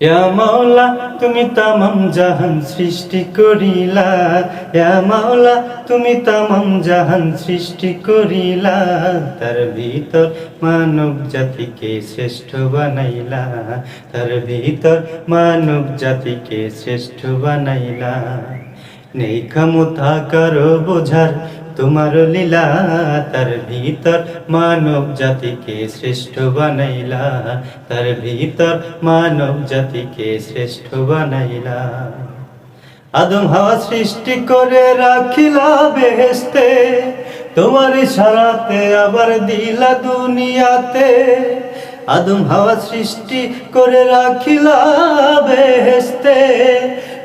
ইয়া মাওলা তুমি তামাম জাহান সৃষ্টি করিলা, ইয়া মাওলা তুমি তামাম জাহান সৃষ্টি করিলা, তার ভিতর মানব জাতিকে শ্রেষ্ঠ বানাইলা, তার ভিতর মানব জাতিকে শ্রেষ্ঠ বানাইলা। নেই ক্ষমতা কারো বোঝার তোমার লীলা, তার ভিতর মানব জাতিকে শ্রেষ্ঠ বানাইলা, তার ভিতর মানব জাতিকে শ্রেষ্ঠ বানাইলা। আদম হাওয়া সৃষ্টি করে রাখিলা বেহেশতে, তোমার ইশারাতে আবার দিলা দুনিয়াতে। আদম হাওয়া সৃষ্টি করে রাখিলা বেহেশতে,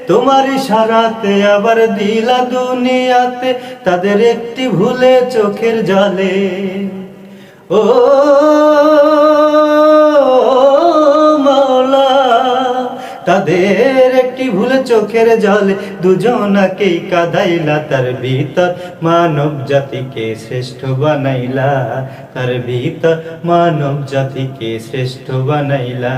তোমার ইশারাতে আবার দিলা দুনিয়াতে। তাদের একটি ভুলে চোখের জলে, ও মাওলা, তাদের একটি ভুলে চোখের জলে দুজনাকেই কাঁদাইলা, তার ভিতর মানব জাতিকে শ্রেষ্ঠ বানাইলা, তার ভিতর মানব জাতিকে শ্রেষ্ঠ বানাইলা।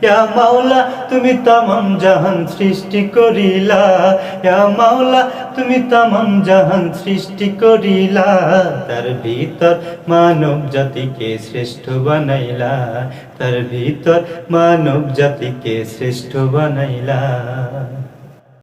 ইয়া মাওলা তুমি তামাম জাহান সৃষ্টি করিলা, ইয়া মাওলা তুমি তামাম জাহান সৃষ্টি করিলা, তার ভিতর মানব জাতিকে শ্রেষ্ঠ বানাইলা, তার ভিতর মানব জাতিকে শ্রেষ্ঠ বানাইলা।